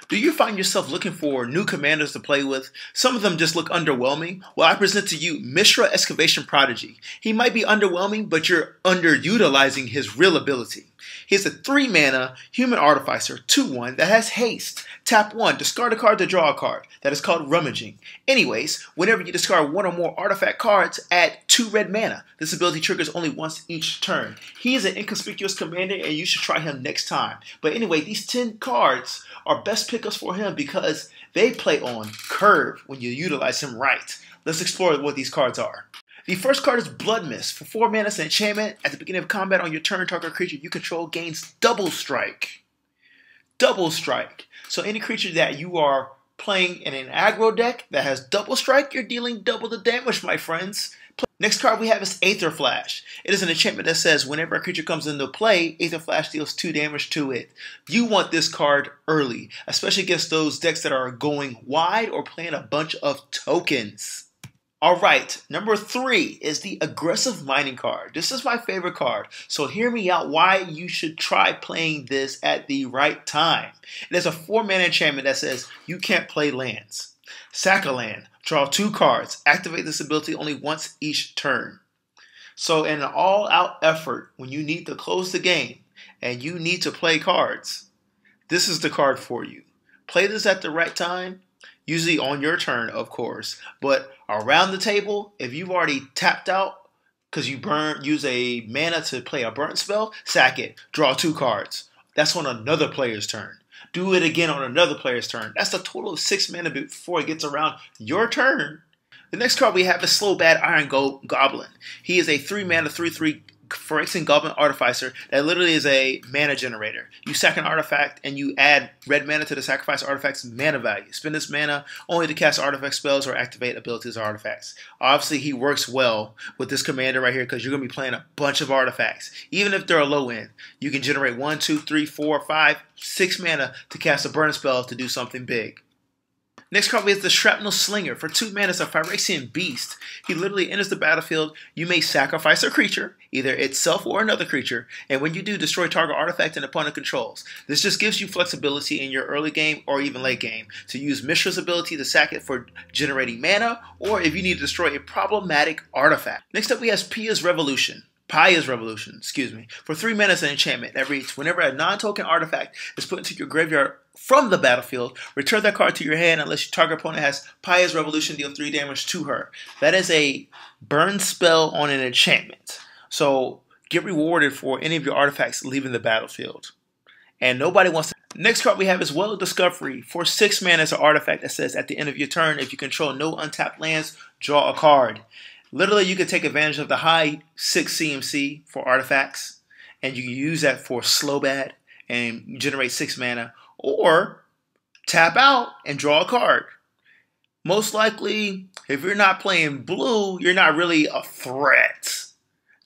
Do you find yourself looking for new commanders to play with? Some of them just look underwhelming. Well, I present to you Mishra Excavation Prodigy. He might be underwhelming, but you're underutilizing his real ability. He's a 3 mana human artificer, 2/1 that has haste. Tap 1, discard a card to draw a card. That is called rummaging. Anyways, whenever you discard 1 or more artifact cards, add 2 red mana. This ability triggers only once each turn. He is an inconspicuous commander and you should try him next time. But anyway, these 10 cards are best pickups for him because they play on curve when you utilize him right. Let's explore what these cards are. The first card is Blood Mist. For 4 mana, it's an enchantment. At the beginning of combat on your turn, target creature you control gains double strike. Double strike. So any creature that you are playing in an aggro deck that has double strike, you're dealing double the damage, my friends. Next card we have is Aether Flash. It is an enchantment that says whenever a creature comes into play, Aether Flash deals 2 damage to it. You want this card early, especially against those decks that are going wide or playing a bunch of tokens. Alright, number 3 is the Aggressive Mining card. This is my favorite card, so hear me out why you should try playing this at the right time. It is a 4 mana enchantment that says you can't play lands. Sack a land, draw 2 cards, activate this ability only once each turn. So in an all-out effort, when you need to close the game and you need to play cards, this is the card for you. Play this at the right time. Usually on your turn, of course, but around the table, if you've already tapped out because you use a mana to play a burn spell, sack it, draw 2 cards. That's on another player's turn. Do it again on another player's turn. That's a total of 6 mana before it gets around your turn. The next card we have is Slobad Iron Goblin. He is a 3 mana 3/3 Phyrexia Goblin Artificer that literally is a mana generator. You sack an artifact and you add red mana to the sacrifice artifact's mana value. Spend this mana only to cast artifact spells or activate abilities or artifacts. Obviously, he works well with this commander right here because you're going to be playing a bunch of artifacts. Even if they're a low end, you can generate 1, 2, 3, 4, 5, 6 mana to cast a burn spell to do something big. Next card we have the Shrapnel Sllinger. For 2 mana, it's a Phyrexian beast. He literally enters the battlefield. You may sacrifice a creature, either itself or another creature, and when you do, destroy target artifact and opponent controls. This just gives you flexibility in your early game or even late game to use Mishra's ability to sack it for generating mana, or if you need to destroy a problematic artifact. Next up we have Paya's Revolution. For 3 mana, it's an enchantment that reads, whenever a non-token artifact is put into your graveyard from the battlefield, return that card to your hand unless your target opponent has Paya's Revolution, deal 3 damage to her. That is a burn spell on an enchantment. So get rewarded for any of your artifacts leaving the battlefield. And nobody wants to. Next card we have is Well of Discovery. For 6 mana, it's an artifact that says at the end of your turn, if you control no untapped lands, draw a card. Literally, you can take advantage of the high 6 CMC for artifacts, and you can use that for Slobad and generate 6 mana, or tap out and draw a card. Most likely, if you're not playing blue, you're not really a threat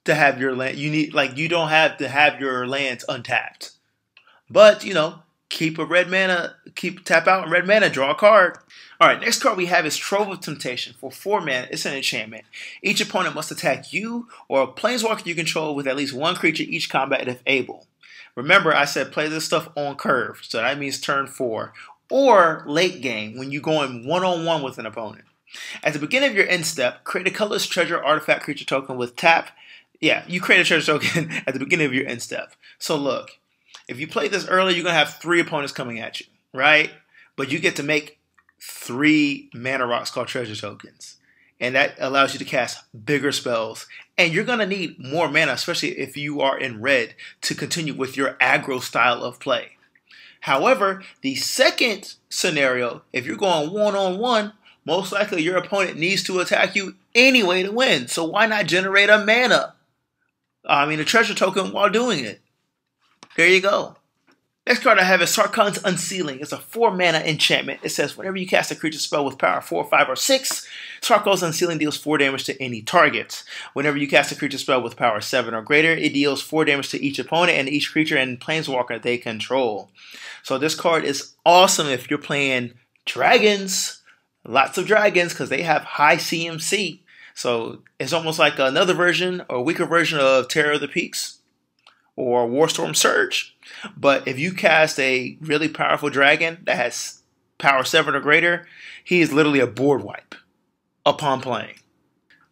to have your land. You don't have to have your lands untapped. But, keep tap out and red mana, draw a card. Alright, next card we have is Trove of Temptation. For 4 mana, it's an enchantment. Each opponent must attack you or a planeswalker you control with at least 1 creature each combat if able. Remember, I said play this stuff on curve, so that means turn 4. Or late game, when you're going one-on-one with an opponent. At the beginning of your end step, create a colorless treasure artifact creature token with tap. Yeah, you create a treasure token at the beginning of your end step. So look, if you play this early, you're going to have 3 opponents coming at you, right? But you get to make 3 mana rocks called treasure tokens. And that allows you to cast bigger spells. And you're going to need more mana, especially if you are in red, to continue with your aggro style of play. However, the second scenario, if you're going one-on-one, most likely your opponent needs to attack you anyway to win. So why not generate a a treasure token while doing it? There you go. Next card I have is Sarkhan's Unsealing. It's a 4 mana enchantment. It says whenever you cast a creature spell with power 4, 5, or 6, Sarkhan's Unsealing deals 4 damage to any target. Whenever you cast a creature spell with power 7 or greater, it deals 4 damage to each opponent and each creature and planeswalker they control. So this card is awesome if you're playing dragons. Lots of dragons because they have high CMC. So it's almost like another version or weaker version of Terror of the Peaks. or Warstorm Surge. But if you cast a really powerful dragon that has power 7 or greater, he is literally a board wipe upon playing.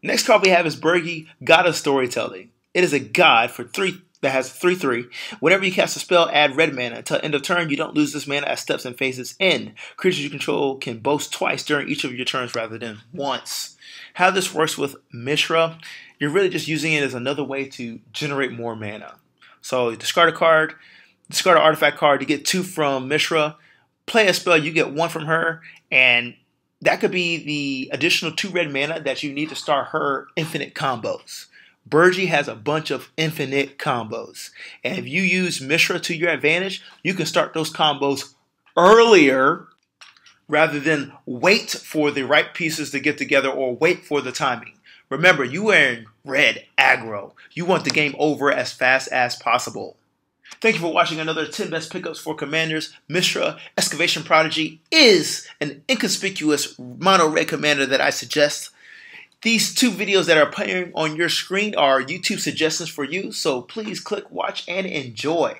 Next card we have is Birgi, God of Storytelling. It is a god for 3 that has 3/3. Whenever you cast a spell, add red mana. Until end of turn, you don't lose this mana as steps and phases end. Creatures you control can boast twice during each of your turns rather than once. How this works with Mishra, you're really just using it as another way to generate more mana. So you discard a card, discard an artifact card, you get 2 from Mishra, play a spell, you get 1 from her, and that could be the additional 2 red mana that you need to start her infinite combos. Birgi has a bunch of infinite combos. And if you use Mishra to your advantage, you can start those combos earlier rather than wait for the right pieces to get together or wait for the timing. Remember, you are in red aggro. You want the game over as fast as possible. Thank you for watching another 10 best pickups for commanders. Mishra, Excavation Prodigy is an inconspicuous mono red commander that I suggest. These 2 videos that are appearing on your screen are YouTube suggestions for you, so please click, watch, and enjoy.